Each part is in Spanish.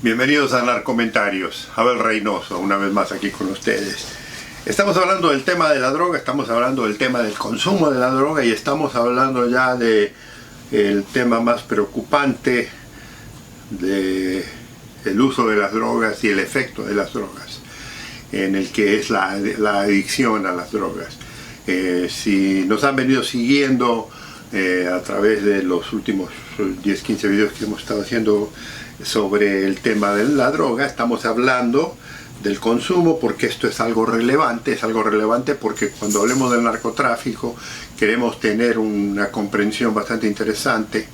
Bienvenidos a Narcomentarios. Abel Reynoso, una vez más aquí con ustedes. Estamos hablando del tema de la droga, estamos hablando del tema del consumo de la droga y estamos hablando ya de el tema más preocupante de el uso de las drogas y el efecto de las drogas, en el que es la adicción a las drogas. Si nos han venido siguiendo a través de los últimos 10-15 videos que hemos estado haciendo sobre el tema de la droga, estamos hablando del consumo porque esto es algo relevante porque cuando hablemos del narcotráfico queremos tener una comprensión bastante interesante,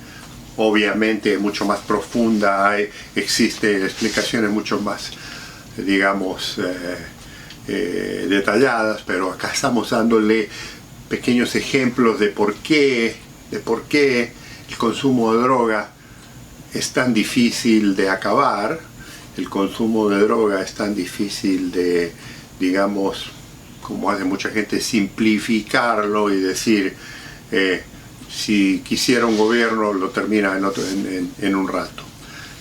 obviamente mucho más profunda, existen explicaciones mucho más, digamos, detalladas, pero acá estamos dándole pequeños ejemplos de por qué el consumo de droga es tan difícil de acabar, el consumo de droga es tan difícil de, digamos, como hace mucha gente, simplificarlo y decir, si quisiera un gobierno lo termina en un rato.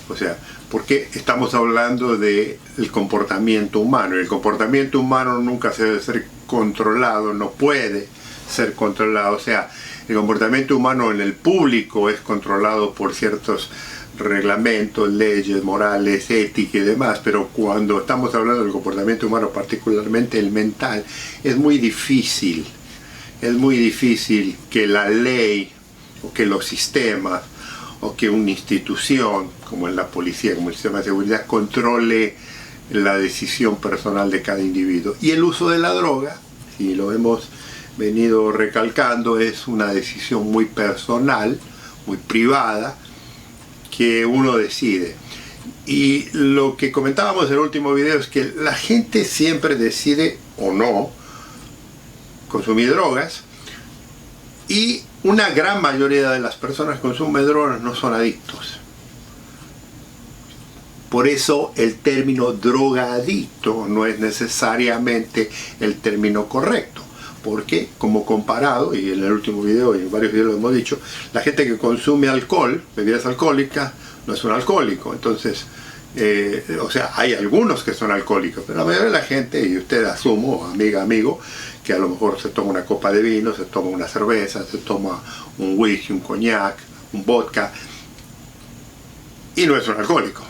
O sea, porque estamos hablando del comportamiento humano, y el comportamiento humano nunca se debe ser controlado, no puede ser controlado. O sea, el comportamiento humano en el público es controlado por ciertos reglamentos, leyes, morales, ética y demás, pero cuando estamos hablando del comportamiento humano, particularmente el mental, es muy difícil que la ley o que los sistemas o que una institución como en la policía, como el sistema de seguridad, controle la decisión personal de cada individuo. Y el uso de la droga, si lo hemos venido recalcando, es una decisión muy personal, muy privada, que uno decide. Y lo que comentábamos en el último video es que la gente siempre decide o no consumir drogas, y una gran mayoría de las personas que consumen drogas no son adictos. Por eso el término drogadicto no es necesariamente el término correcto, porque como comparado, y en el último video y en varios videos lo hemos dicho, la gente que consume alcohol, bebidas alcohólicas, no es un alcohólico. Entonces, o sea, hay algunos que son alcohólicos, pero la mayoría de la gente, y usted asumo, amigo, que a lo mejor se toma una copa de vino, se toma una cerveza, se toma un whisky, un coñac, un vodka, y no es un alcohólico.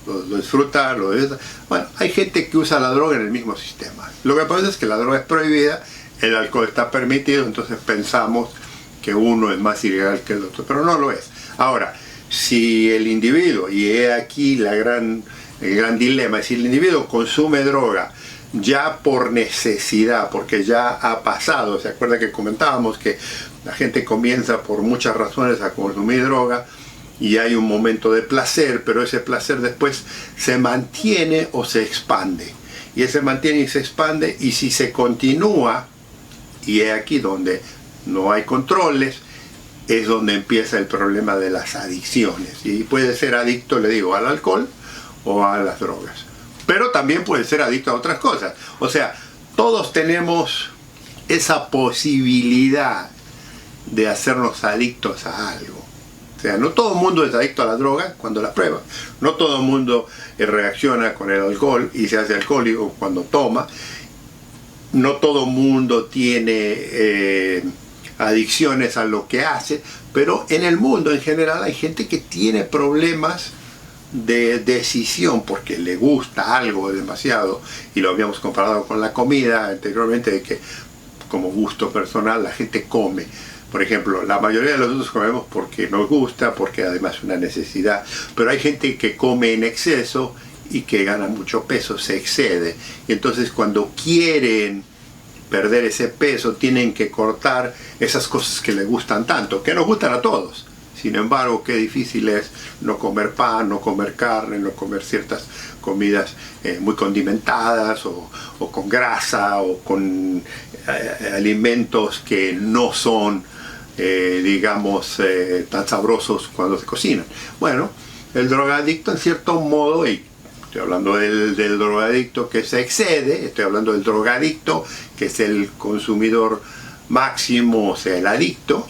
Lo disfruta, bueno, hay gente que usa la droga en el mismo sistema. Lo que pasa es que la droga es prohibida, el alcohol está permitido, entonces pensamos que uno es más ilegal que el otro, pero no lo es. Ahora, si el individuo, y he aquí el gran dilema, si el individuo consume droga ya por necesidad, porque ya ha pasado, ¿se acuerda que comentábamos que la gente comienza por muchas razones a consumir droga y hay un momento de placer, pero ese placer después se mantiene o se expande? Y ese mantiene y se expande, y si se continúa, y es aquí donde no hay controles, es donde empieza el problema de las adicciones. Y puede ser adicto, le digo, al alcohol o a las drogas. Pero también puede ser adicto a otras cosas. O sea, todos tenemos esa posibilidad de hacernos adictos a algo. O sea, no todo el mundo es adicto a la droga cuando la prueba. No todo el mundo reacciona con el alcohol y se hace alcohólico cuando toma. No todo el mundo tiene adicciones a lo que hace, pero en el mundo en general hay gente que tiene problemas de decisión porque le gusta algo demasiado, y lo habíamos comparado con la comida anteriormente, de que como gusto personal la gente come. Por ejemplo, la mayoría de nosotros comemos porque nos gusta, porque además es una necesidad, pero hay gente que come en exceso y que gana mucho peso, se excede, y entonces cuando quieren perder ese peso tienen que cortar esas cosas que les gustan tanto, que nos gustan a todos. Sin embargo, qué difícil es no comer pan, no comer carne, no comer ciertas comidas muy condimentadas o con grasa, o con alimentos que no son, digamos, tan sabrosos cuando se cocinan. Bueno, el drogadicto en cierto modo, y estoy hablando del drogadicto que se excede, estoy hablando del drogadicto que es el consumidor máximo, o sea, el adicto,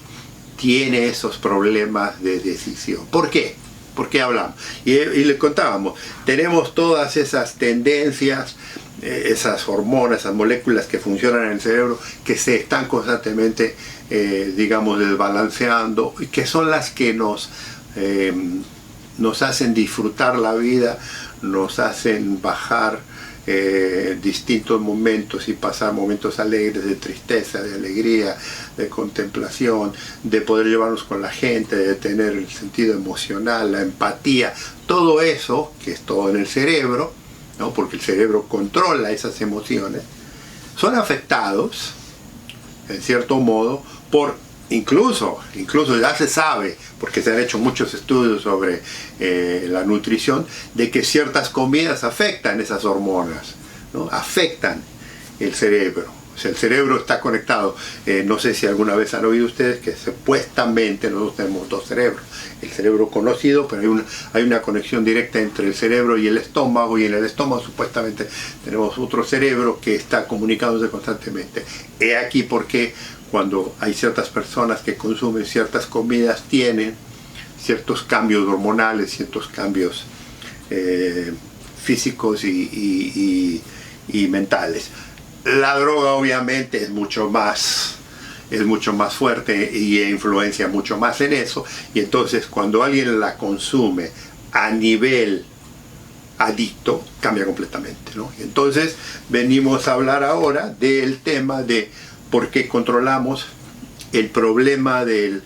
tiene esos problemas de decisión. ¿Por qué? ¿Por qué hablamos? Y le contábamos, tenemos todas esas tendencias, esas hormonas, esas moléculas que funcionan en el cerebro, que se están constantemente, digamos, desbalanceando, y que son las que nos hacen disfrutar la vida, nos hacen bajar distintos momentos y pasar momentos alegres, de tristeza, de alegría, de contemplación, de poder llevarnos con la gente, de tener el sentido emocional, la empatía, todo eso, que es todo en el cerebro, ¿no? Porque el cerebro controla esas emociones, son afectados, en cierto modo, por incluso ya se sabe, porque se han hecho muchos estudios sobre la nutrición, de que ciertas comidas afectan esas hormonas, ¿no? Afectan el cerebro. O sea, el cerebro está conectado. No sé si alguna vez han oído ustedes que supuestamente nosotros tenemos dos cerebros. El cerebro conocido, pero hay una conexión directa entre el cerebro y el estómago, y en el estómago supuestamente tenemos otro cerebro que está comunicándose constantemente. He aquí por qué cuando hay ciertas personas que consumen ciertas comidas tienen ciertos cambios hormonales, ciertos cambios físicos y mentales. La droga obviamente es mucho más fuerte y influencia mucho más en eso, y entonces cuando alguien la consume a nivel adicto, cambia completamente, ¿no? Entonces venimos a hablar ahora del tema de por qué controlamos el problema del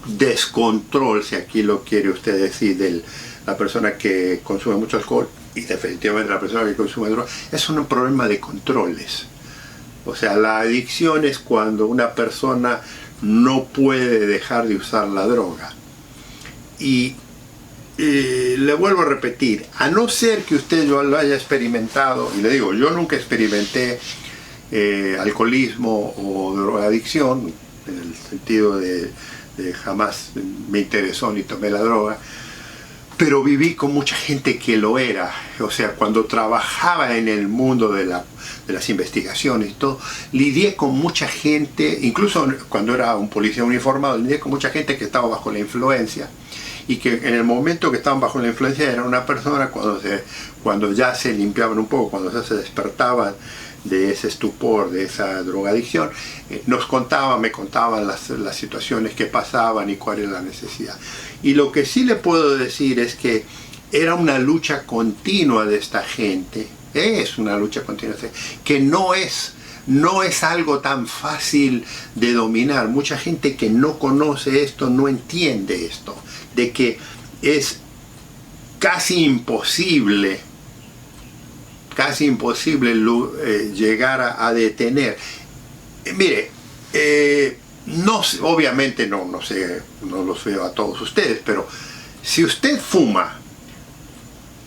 descontrol, si aquí lo quiere usted decir, de la persona que consume mucho alcohol, y definitivamente la persona que consume droga. Es un problema de controles. O sea, la adicción es cuando una persona no puede dejar de usar la droga. Y le vuelvo a repetir, a no ser que usted lo haya experimentado, y le digo, yo nunca experimenté alcoholismo o drogadicción, en el sentido de jamás me interesó ni tomé la droga, pero viví con mucha gente que lo era. O sea, cuando trabajaba en el mundo de las investigaciones y todo, lidié con mucha gente, incluso cuando era un policía uniformado, lidié con mucha gente que estaba bajo la influencia, y que en el momento que estaban bajo la influencia era una persona, cuando ya se limpiaban un poco, cuando ya se despertaban de ese estupor, de esa drogadicción, me contaban las situaciones que pasaban y cuál era la necesidad. Y lo que sí le puedo decir es que era una lucha continua de esta gente, es una lucha continua, que no es algo tan fácil de dominar. Mucha gente que no conoce esto no entiende esto, de que es casi imposible llegar a detener. Mire, obviamente no sé, no los veo a todos ustedes, pero si usted fuma,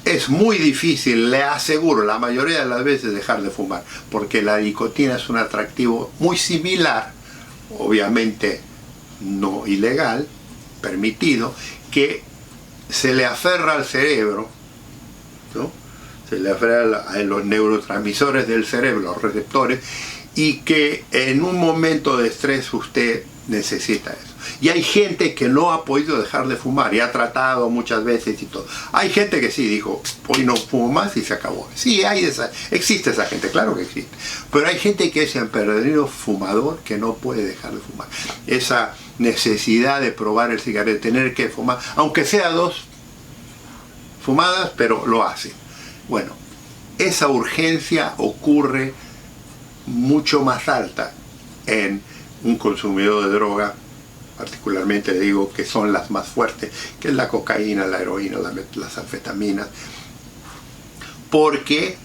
es muy difícil, le aseguro, la mayoría de las veces dejar de fumar, porque la nicotina es un atractivo muy similar, obviamente no ilegal, permitido, que se le aferra al cerebro, ¿no? Se le aferra a los neurotransmisores del cerebro, los receptores, y que en un momento de estrés usted necesita eso. Y hay gente que no ha podido dejar de fumar y ha tratado muchas veces y todo. Hay gente que sí dijo, hoy no fumo más y se acabó. Sí, existe esa gente, claro que existe. Pero hay gente que es empedernido fumador que no puede dejar de fumar. Esa necesidad de probar el cigarrillo, de tener que fumar, aunque sea 2 fumadas, pero lo hace. Bueno, esa urgencia ocurre mucho más alta en un consumidor de droga, particularmente le digo que son las más fuertes, que es la cocaína, la heroína, las anfetaminas, porque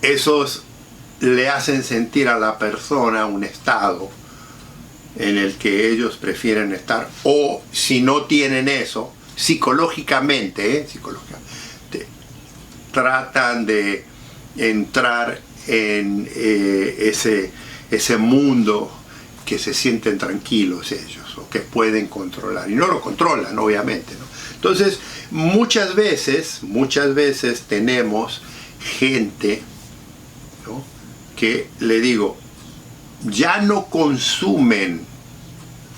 esos le hacen sentir a la persona un estado en el que ellos prefieren estar, o si no tienen eso, psicológicamente tratan de entrar en ese mundo que se sienten tranquilos ellos, o que pueden controlar, y no lo controlan, obviamente, ¿no? Entonces, muchas veces tenemos gente, ¿no?, que, le digo, ya no consumen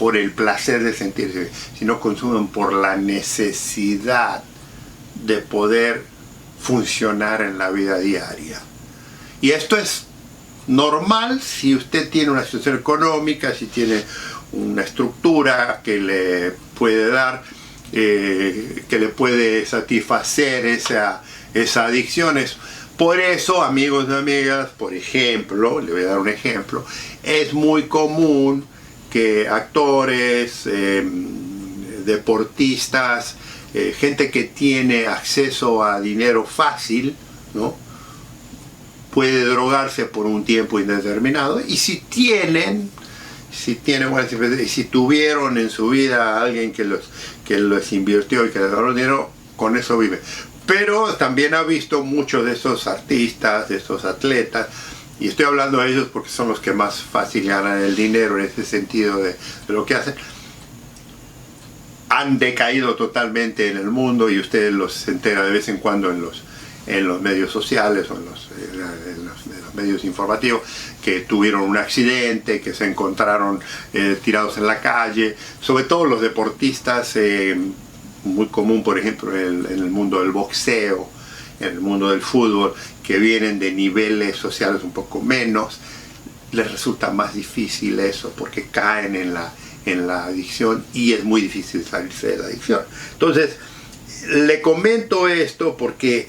por el placer de sentirse bien, sino consumen por la necesidad de poder funcionar en la vida diaria. Y esto es normal si usted tiene una situación económica, si tiene una estructura que le puede dar, que le puede satisfacer esa adicción. Por eso, amigos y amigas, por ejemplo, le voy a dar un ejemplo, es muy común que actores, deportistas, gente que tiene acceso a dinero fácil, ¿no?, puede drogarse por un tiempo indeterminado, y si tuvieron en su vida a alguien que los invirtió y que les dio dinero, con eso viven. Pero también ha visto muchos de esos artistas, de esos atletas, y estoy hablando de ellos porque son los que más fácil ganan el dinero en ese sentido de lo que hacen, han decaído totalmente en el mundo, y ustedes los enteran de vez en cuando en los medios sociales o en los medios informativos, que tuvieron un accidente, que se encontraron tirados en la calle, sobre todo los deportistas, muy común por ejemplo en el mundo del boxeo, en el mundo del fútbol, que vienen de niveles sociales un poco menos, les resulta más difícil eso porque caen en la adicción, y es muy difícil salirse de la adicción. Entonces, le comento esto porque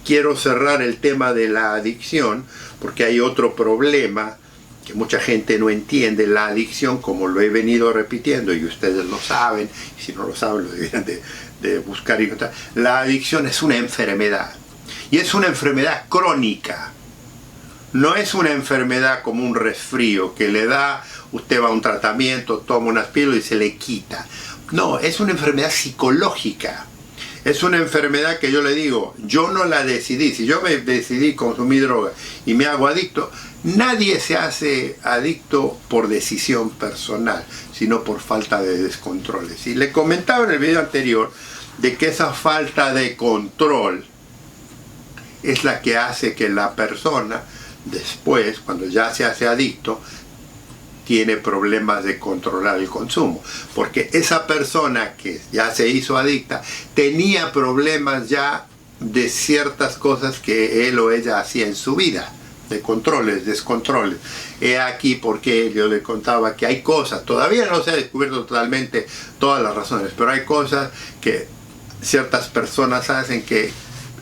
quiero cerrar el tema de la adicción, porque hay otro problema que mucha gente no entiende. La adicción, como lo he venido repitiendo, y ustedes lo saben, y si no lo saben lo deberían de buscar y encontrar, la adicción es una enfermedad, y es una enfermedad crónica. No es una enfermedad como un resfrío que le da, usted va a un tratamiento, toma unas píldoras y se le quita. No, es una enfermedad psicológica. Es una enfermedad que yo le digo, yo no la decidí. Si yo me decidí consumir droga y me hago adicto, nadie se hace adicto por decisión personal, sino por falta de descontroles. Y le comentaba en el video anterior de que esa falta de control es la que hace que la persona después, cuando ya se hace adicto, tiene problemas de controlar el consumo, porque esa persona que ya se hizo adicta tenía problemas ya de ciertas cosas que él o ella hacía en su vida, de controles, descontroles. He aquí porque yo le contaba que hay cosas, todavía no se ha descubierto totalmente todas las razones, pero hay cosas que ciertas personas hacen que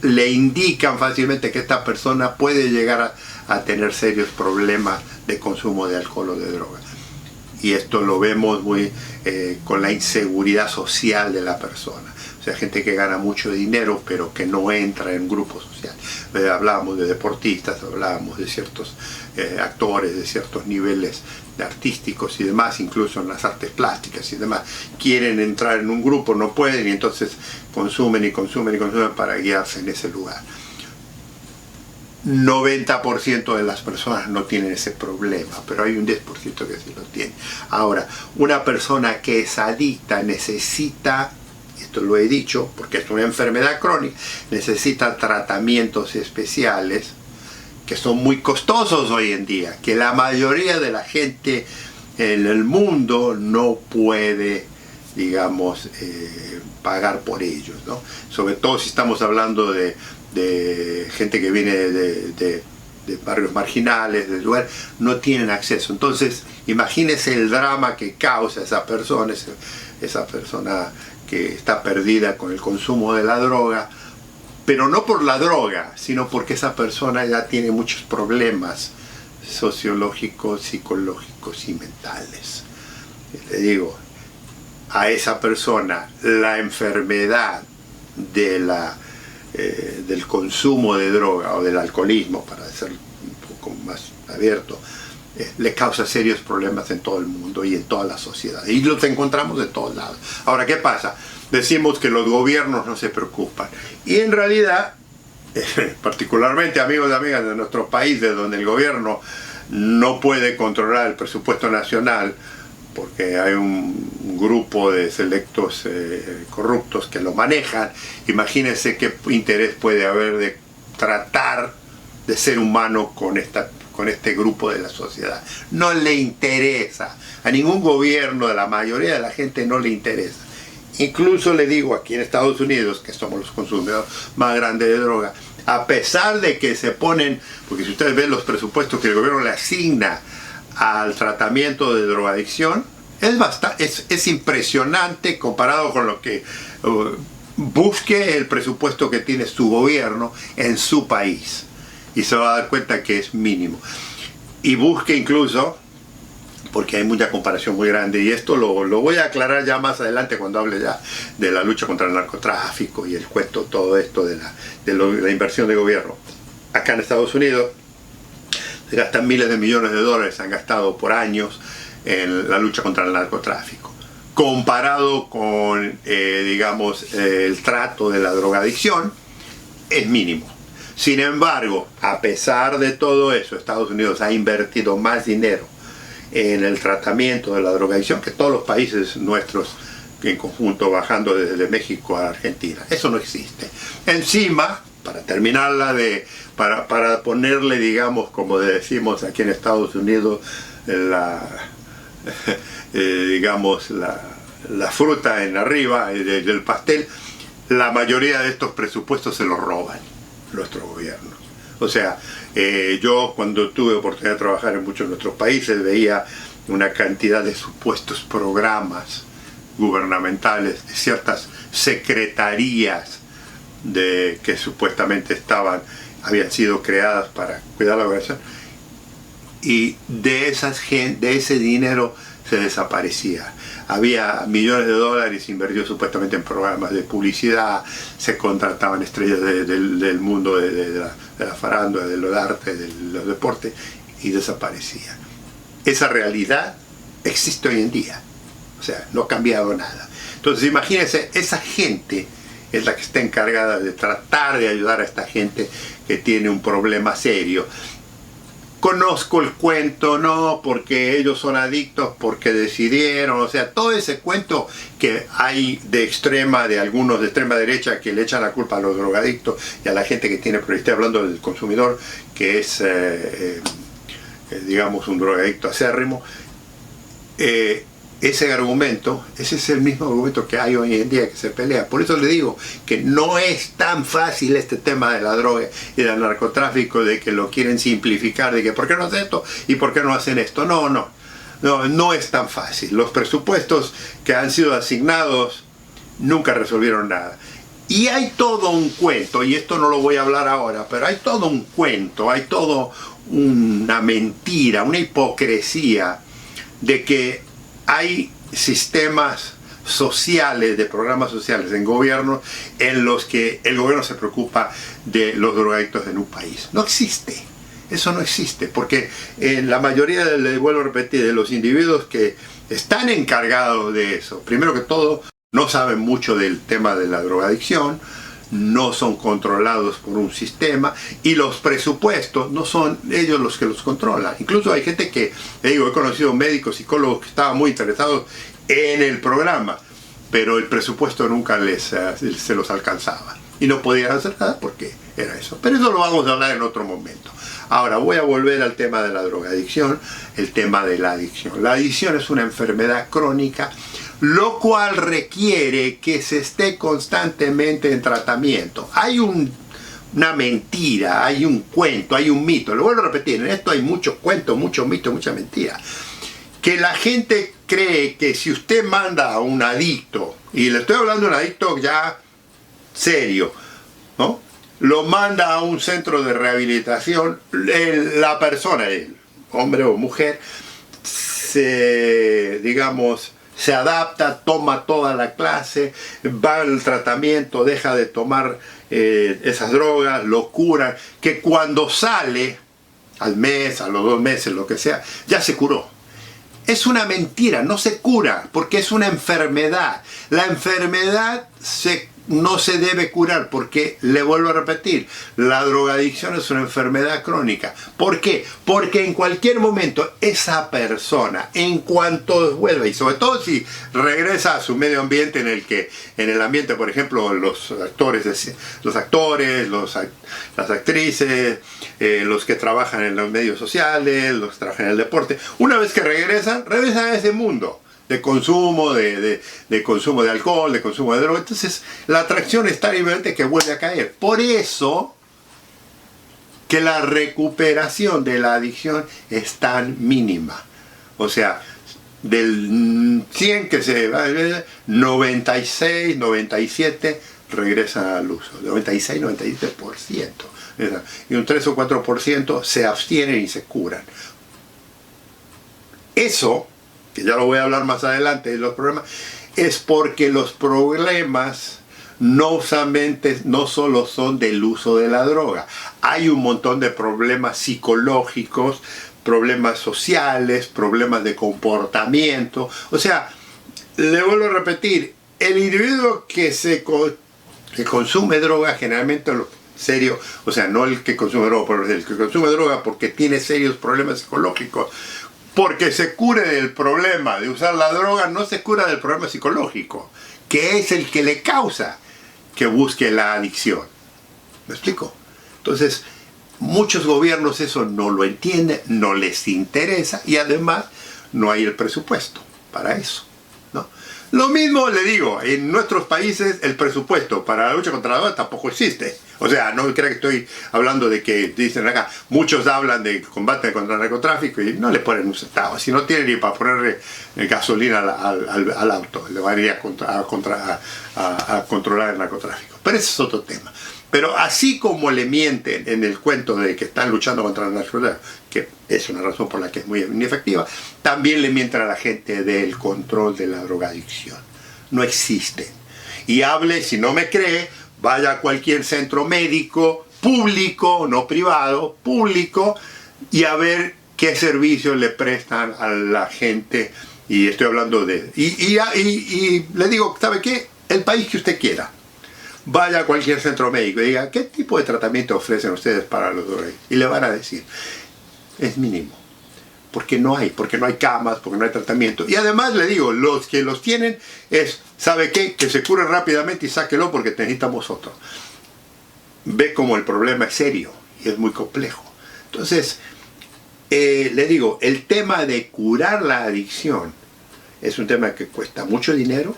le indican fácilmente que esta persona puede llegar a tener serios problemas de consumo de alcohol o de droga. Y esto lo vemos muy con la inseguridad social de la persona. O sea, gente que gana mucho dinero pero que no entra en grupos sociales. Hablábamos de deportistas, hablábamos de ciertos actores, de ciertos niveles artísticos y demás, incluso en las artes plásticas y demás. Quieren entrar en un grupo, no pueden, y entonces consumen y consumen y consumen para guiarse en ese lugar. 90% de las personas no tienen ese problema, pero hay un 10% que sí lo tiene. Ahora, una persona que es adicta necesita, esto lo he dicho porque es una enfermedad crónica, necesita tratamientos especiales que son muy costosos hoy en día, que la mayoría de la gente en el mundo no puede, digamos, pagar por ellos, ¿no? Sobre todo si estamos hablando de gente que viene de barrios marginales, de lugares, no tienen acceso. Entonces, imagínese el drama que causa esa persona que está perdida con el consumo de la droga, pero no por la droga, sino porque esa persona ya tiene muchos problemas sociológicos, psicológicos y mentales. Le digo, a esa persona la enfermedad del consumo de droga o del alcoholismo, para ser un poco más abierto, le causa serios problemas en todo el mundo y en toda la sociedad, y los encontramos de todos lados. Ahora, ¿qué pasa? Decimos que los gobiernos no se preocupan, y en realidad, particularmente amigos y amigas de nuestro país, de donde el gobierno no puede controlar el presupuesto nacional porque hay un grupo de selectos corruptos que lo manejan. Imagínense qué interés puede haber de tratar de ser humano con con este grupo de la sociedad. No le interesa. A ningún gobierno, de la mayoría de la gente, no le interesa. Incluso le digo, aquí en Estados Unidos, que somos los consumidores más grandes de droga, a pesar de que se ponen, porque si ustedes ven los presupuestos que el gobierno le asigna al tratamiento de drogadicción, es impresionante comparado con lo que busque el presupuesto que tiene su gobierno en su país. Y se va a dar cuenta que es mínimo. Y busque incluso, porque hay mucha comparación muy grande, y esto lo voy a aclarar ya más adelante cuando hable ya de la lucha contra el narcotráfico y el cuento, todo esto de la inversión de gobierno. Acá en Estados Unidos se gastan miles de millones de dólares, se han gastado por años en la lucha contra el narcotráfico. Comparado con, digamos, el trato de la drogadicción, es mínimo. Sin embargo, a pesar de todo eso, Estados Unidos ha invertido más dinero en el tratamiento de la drogadicción que todos los países nuestros en conjunto, bajando desde México a Argentina. Eso no existe. Encima, para terminarla para ponerle, digamos, como decimos aquí en Estados Unidos, digamos, la fruta en arriba del pastel, la mayoría de estos presupuestos se los roban nuestros gobiernos. O sea, yo cuando tuve oportunidad de trabajar en muchos de nuestros países veía una cantidad de supuestos programas gubernamentales de ciertas secretarías que supuestamente habían sido creadas para cuidar la población, y de ese dinero se desaparecía. Había millones de dólares invertidos supuestamente en programas de publicidad, se contrataban estrellas del mundo de la farándula, de los artes, de los deportes, y desaparecía. Esa realidad existe hoy en día, o sea, no ha cambiado nada. Entonces imagínense, esa gente es la que está encargada de tratar de ayudar a esta gente que tiene un problema serio. Conozco el cuento, no, porque ellos son adictos, porque decidieron, o sea, todo ese cuento que hay de algunos de extrema derecha que le echan la culpa a los drogadictos y a la gente que tiene, pero estoy hablando del consumidor que es, digamos, un drogadicto acérrimo. Ese es el mismo argumento que hay hoy en día que se pelea. Por eso le digo que no es tan fácil este tema de la droga y del narcotráfico, de que lo quieren simplificar, de que ¿por qué no hacen esto? ¿Y por qué no hacen esto? No es tan fácil. Los presupuestos que han sido asignados nunca resolvieron nada. Y hay todo un cuento, y esto no lo voy a hablar ahora, pero hay todo un cuento, hay todo una mentira, una hipocresía de que hay sistemas sociales, de programas sociales en gobierno, en los que el gobierno se preocupa de los drogadictos en un país. No existe. Eso no existe, porque en la mayoría, le vuelvo a repetir, de los individuos que están encargados de eso, primero que todo, no saben mucho del tema de la drogadicción, no son controlados por un sistema, y los presupuestos no son ellos los que los controlan. Incluso hay gente que, he conocido médicos, psicólogos que estaban muy interesados en el programa, pero el presupuesto nunca se los alcanzaba y no podían hacer nada porque era eso. Pero eso lo vamos a hablar en otro momento. Ahora voy a volver al tema de la drogadicción, el tema de la adicción. La adicción es una enfermedad crónica, lo cual requiere que se esté constantemente en tratamiento. Hay una mentira, hay un cuento, hay un mito. Lo vuelvo a repetir, en esto hay muchos cuentos, muchos mitos, mucha mentira. Que la gente cree que si usted manda a un adicto, y le estoy hablando de un adicto ya serio, ¿no? Lo manda a un centro de rehabilitación, la persona, el hombre o mujer, se adapta, toma toda la clase, va al tratamiento, deja de tomar esas drogas, lo curan, que cuando sale, al mes, a los 2 meses, lo que sea, ya se curó. Es una mentira, no se cura, porque es una enfermedad. La enfermedad se no se debe curar, porque, le vuelvo a repetir, la drogadicción es una enfermedad crónica. ¿Por qué? Porque en cualquier momento esa persona, en cuanto vuelva, y sobre todo si regresa a su medio ambiente en el ambiente, por ejemplo, las actrices, los que trabajan en los medios sociales, los que trabajan en el deporte, una vez que regresan a ese mundo de consumo, de consumo de alcohol, de consumo de droga. Entonces la atracción es tan evidente que vuelve a caer. Por eso que la recuperación de la adicción es tan mínima. O sea, del 100 que se va, 96, 97 regresan al uso. 96, 97%. Y un 3 o 4% se abstienen y se curan. Eso, que ya lo voy a hablar más adelante de los problemas, es porque los problemas no solo son del uso de la droga. Hay un montón de problemas psicológicos, problemas sociales, problemas de comportamiento. O sea, le vuelvo a repetir, el individuo que consume droga generalmente serio, o sea, no el que consume droga, pero el que consume droga porque tiene serios problemas psicológicos. Porque se cure del problema de usar la droga, no se cura del problema psicológico, que es el que le causa que busque la adicción. ¿Me explico? Entonces, muchos gobiernos eso no lo entienden, no les interesa, y además no hay el presupuesto para eso, ¿no? Lo mismo le digo, en nuestros países el presupuesto para la lucha contra la droga tampoco existe. O sea, no crea que estoy hablando de que dicen acá, muchos hablan de combate contra el narcotráfico y no le ponen un centavo. Si no tienen ni para ponerle gasolina al auto, le van a ir a controlar el narcotráfico. Pero ese es otro tema. Pero así como le mienten en el cuento de que están luchando contra el narcotráfico, que es una razón por la que es muy inefectiva, también le mienten a la gente del control de la drogadicción. No existen. Y hable, si no me cree, vaya a cualquier centro médico público, no privado, público, y a ver qué servicios le prestan a la gente. Y estoy hablando de... Y le digo, ¿sabe qué? El país que usted quiera. Vaya a cualquier centro médico y diga, ¿qué tipo de tratamiento ofrecen ustedes para los drogadictos? Y le van a decir, es mínimo. Porque no hay camas, porque no hay tratamiento. Y además le digo, los que los tienen ¿sabe qué? Que se cure rápidamente y sáquelo porque necesitamos otro. Ve como el problema es serio y es muy complejo. Entonces, le digo, el tema de curar la adicción es un tema que cuesta mucho dinero,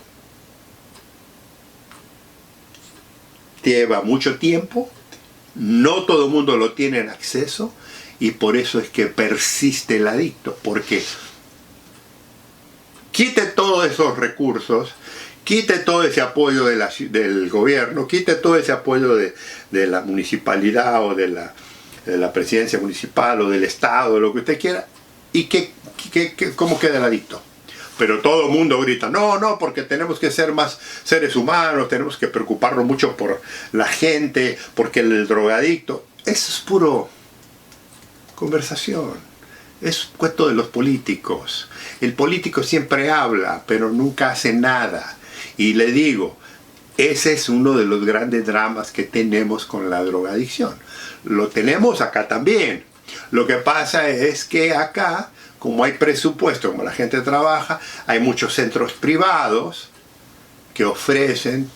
lleva mucho tiempo, no todo el mundo lo tiene en acceso, y por eso es que persiste el adicto, porque quite todos esos recursos, quite todo ese apoyo del gobierno, quite todo ese apoyo de la municipalidad o de la presidencia municipal o del estado, lo que usted quiera, y ¿cómo queda el adicto? Pero todo el mundo grita, no, porque tenemos que ser más seres humanos, tenemos que preocuparnos mucho por la gente, porque el drogadicto, eso es puro conversación, es cuento de los políticos. El político siempre habla, pero nunca hace nada. Y le digo, ese es uno de los grandes dramas que tenemos con la drogadicción. Lo tenemos acá también. Lo que pasa es que acá, como hay presupuesto, como la gente trabaja, hay muchos centros privados que ofrecen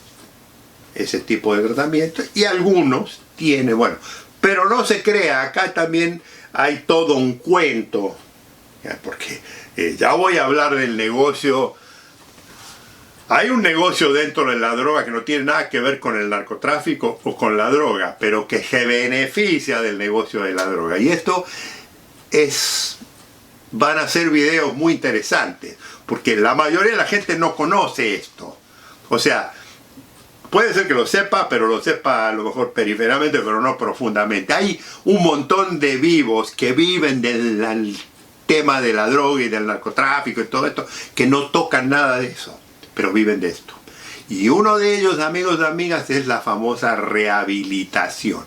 ese tipo de tratamiento y algunos tienen, bueno, pero no se crea, acá también hay todo un cuento, porque ya voy a hablar del negocio. Hay un negocio dentro de la droga que no tiene nada que ver con el narcotráfico o con la droga, pero que se beneficia del negocio de la droga. Y esto van a ser videos muy interesantes, porque la mayoría de la gente no conoce esto. O sea, puede ser que lo sepa, pero lo sepa a lo mejor periféricamente, pero no profundamente. Hay un montón de vivos que viven del tema de la droga y del narcotráfico y todo esto, que no tocan nada de eso, pero viven de esto. Y uno de ellos, amigos y amigas, es la famosa rehabilitación.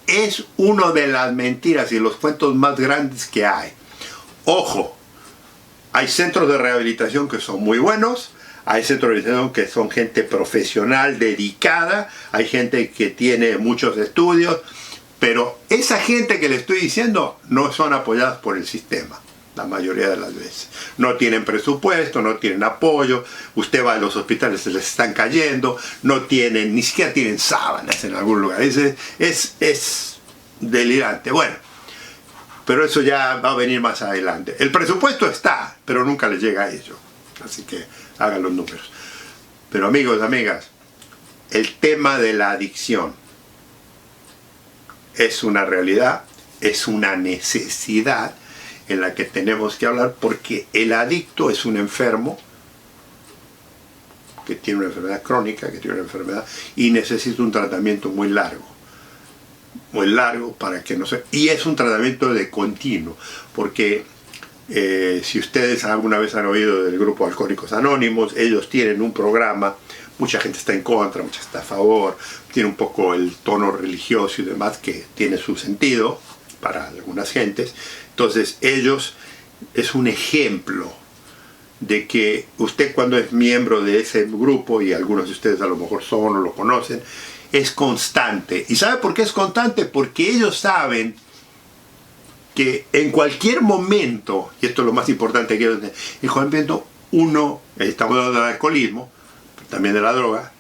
Es una de las mentiras y los cuentos más grandes que hay. Ojo, hay centros de rehabilitación que son muy buenos, Hay centros de rehabilitación que son gente profesional, dedicada, hay gente que tiene muchos estudios, pero esa gente que le estoy diciendo no son apoyadas por el sistema, la mayoría de las veces. No tienen presupuesto, no tienen apoyo, usted va a los hospitales, se les están cayendo, no tienen, ni siquiera tienen sábanas en algún lugar. Es delirante. Bueno, pero eso ya va a venir más adelante. El presupuesto está, pero nunca les llega a ellos. Así que hagan los números. Pero amigos, amigas, el tema de la adicción es una realidad, es una necesidad en la que tenemos que hablar, porque el adicto es un enfermo que tiene una enfermedad crónica, que tiene una enfermedad y necesita un tratamiento muy largo para que no se... Y es un tratamiento de continuo, porque si ustedes alguna vez han oído del grupo Alcohólicos Anónimos, ellos tienen un programa, mucha gente está en contra, mucha está a favor, tiene un poco el tono religioso y demás que tiene su sentido para algunas gentes. Entonces ellos es un ejemplo de que usted, cuando es miembro de ese grupo, y algunos de ustedes a lo mejor son o lo conocen, es constante. ¿Y sabe por qué es constante? Porque ellos saben que en cualquier momento, y esto es lo más importante que ellos tienen, en cualquier momento uno, estamos hablando del alcoholismo, pero también de la droga,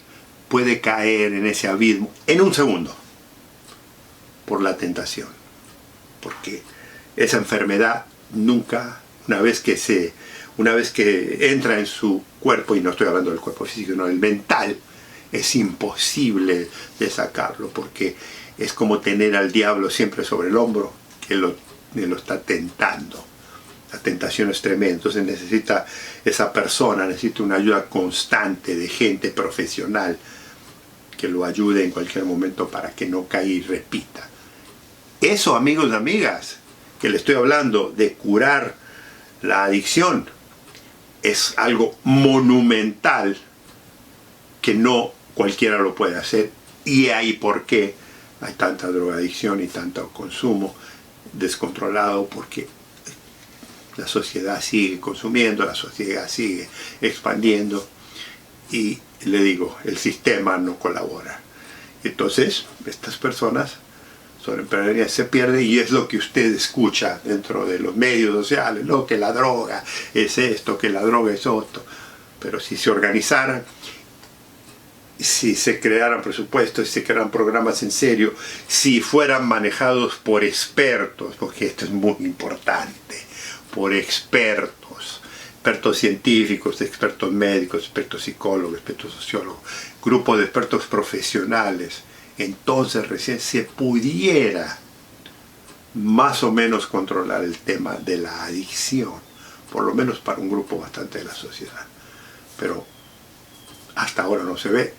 puede caer en ese abismo en un segundo por la tentación. Porque esa enfermedad nunca, una vez que entra en su cuerpo, y no estoy hablando del cuerpo físico, sino del mental, es imposible de sacarlo, porque es como tener al diablo siempre sobre el hombro, que lo está tentando. La tentación es tremenda. Entonces esa persona necesita una ayuda constante de gente profesional que lo ayude en cualquier momento para que no caiga y repita. Eso, amigos y amigas, que le estoy hablando de curar la adicción, es algo monumental que no cualquiera lo puede hacer, y ahí por qué hay tanta drogadicción y tanto consumo descontrolado, porque la sociedad sigue consumiendo, la sociedad sigue expandiendo, y le digo, el sistema no colabora. Entonces estas personas se pierde, y es lo que usted escucha dentro de los medios sociales, ¿no? Que la droga es esto, que la droga es otro. Pero si se organizaran, si se crearan presupuestos, si se crearan programas en serio, si fueran manejados por expertos, porque esto es muy importante, por expertos científicos, expertos médicos, expertos psicólogos, expertos sociólogos, grupos de expertos profesionales, entonces recién se pudiera más o menos controlar el tema de la adicción, por lo menos para un grupo bastante de la sociedad. Pero hasta ahora no se ve,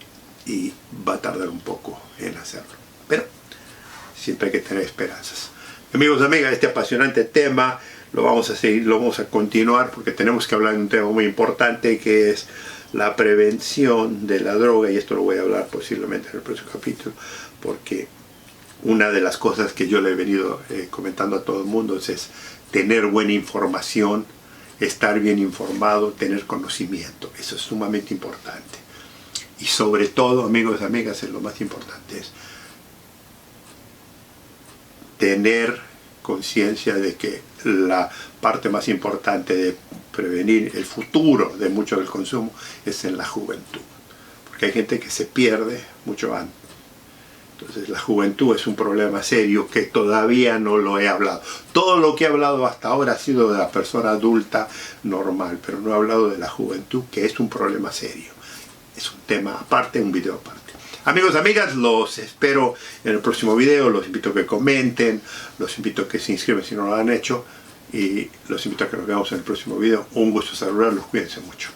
y va a tardar un poco en hacerlo. Pero siempre hay que tener esperanzas. Amigos y amigas, este apasionante tema lo vamos a seguir, lo vamos a continuar, porque tenemos que hablar de un tema muy importante, que es la prevención de la droga, y esto lo voy a hablar posiblemente en el próximo capítulo, porque una de las cosas que yo le he venido comentando a todo el mundo es tener buena información, estar bien informado, tener conocimiento. Eso es sumamente importante. Y sobre todo, amigos y amigas, lo más importante es tener conciencia de que la parte más importante de prevenir el futuro de mucho del consumo es en la juventud, porque hay gente que se pierde mucho antes. Entonces la juventud es un problema serio que todavía no lo he hablado. Todo lo que he hablado hasta ahora ha sido de la persona adulta normal, pero no he hablado de la juventud, que es un problema serio. Es un tema aparte, un video aparte. Amigos, amigas, los espero en el próximo video. Los invito a que comenten, los invito a que se inscriban si no lo han hecho, y los invito a que nos veamos en el próximo video. Un gusto saludarlos, cuídense mucho.